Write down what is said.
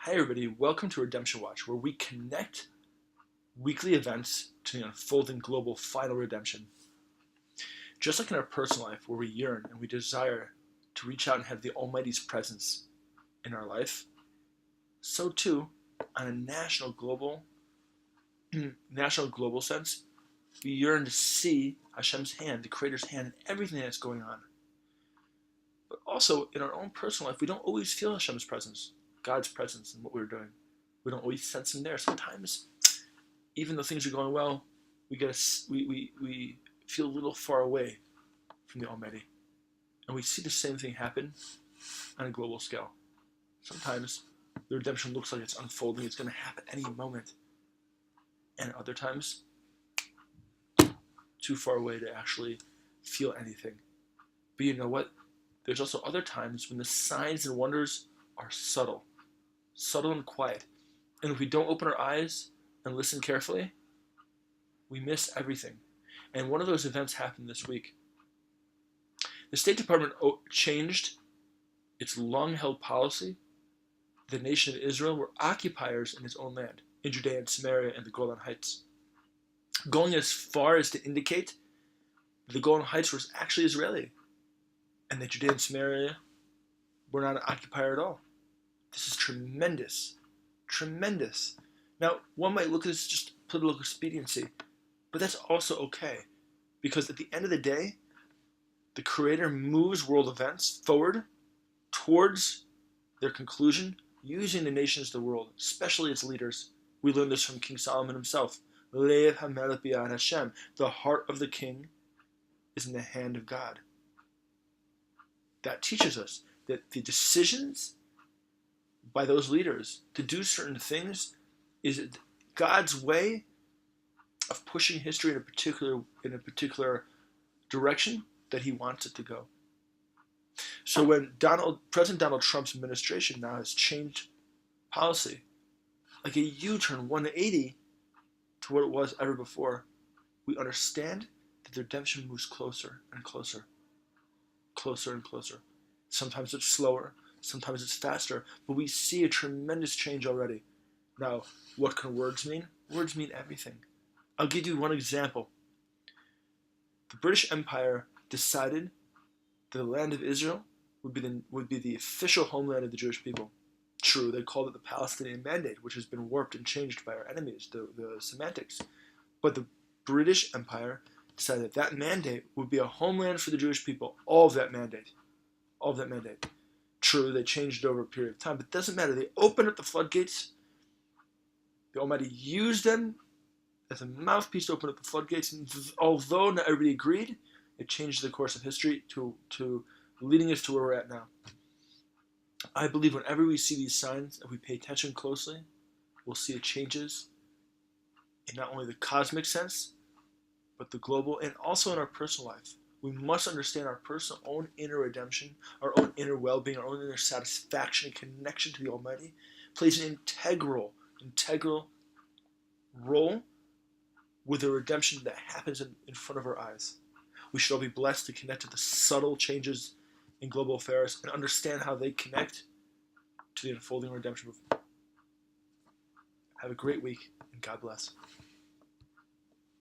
Hi everybody, welcome to Redemption Watch, where we connect weekly events to the unfolding global final redemption. Just like in our personal life, where we yearn and we desire to reach out and have the Almighty's presence in our life, so too, on a national global sense, we yearn to see Hashem's hand, the Creator's hand, in everything that's going on. But also, in our own personal life, we don't always feel Hashem's presence, God's presence in what we're doing. We don't always sense Him there. Sometimes, even though things are going well, we feel a little far away from the Almighty. And we see the same thing happen on a global scale. Sometimes the redemption looks like it's unfolding, it's going to happen any moment. And other times, too far away to actually feel anything. But you know what? There's also other times when the signs and wonders are subtle and quiet. And if we don't open our eyes and listen carefully, we miss everything. And one of those events happened this week. The State Department changed its long-held policy. The nation of Israel were occupiers in its own land, in Judea and Samaria and the Golan Heights, going as far as to indicate that the Golan Heights was actually Israeli, and that Judea and Samaria were not an occupier at all. This is tremendous. Tremendous. Now, one might look at this as just political expediency, but that's also okay, because at the end of the day, the Creator moves world events forward towards their conclusion using the nations of the world, especially its leaders. We learn this from King Solomon himself. Lev hamelech biyad Hashem. The heart of the king is in the hand of God. That teaches us that the decisions by those leaders to do certain things is God's way of pushing history in a particular direction that He wants it to go. So when President Donald Trump's administration now has changed policy, like a U-turn 180 to what it was ever before, we understand that the redemption moves closer and closer, closer and closer. Sometimes it's slower, sometimes it's faster, but we see a tremendous change already. Now, what can words mean? Words mean everything. I'll give you one example. The British Empire decided that the land of Israel would be the official homeland of the Jewish people. True, they called it the Palestinian Mandate, which has been warped and changed by our enemies, the semantics. But the British Empire decided that that mandate would be a homeland for the Jewish people. All of that mandate. True, they changed it over a period of time, but it doesn't matter. They opened up the floodgates. The Almighty used them as a mouthpiece to open up the floodgates, and although not everybody agreed, it changed the course of history to leading us to where we're at now. I believe whenever we see these signs, if we pay attention closely, we'll see it changes in not only the cosmic sense, but the global, and also in our personal life. We must understand our personal own inner redemption, our own inner well-being, our own inner satisfaction and connection to the Almighty plays an integral role with the redemption that happens in front of our eyes. We should all be blessed to connect to the subtle changes in global affairs and understand how they connect to the unfolding redemption. Have a great week, and God bless.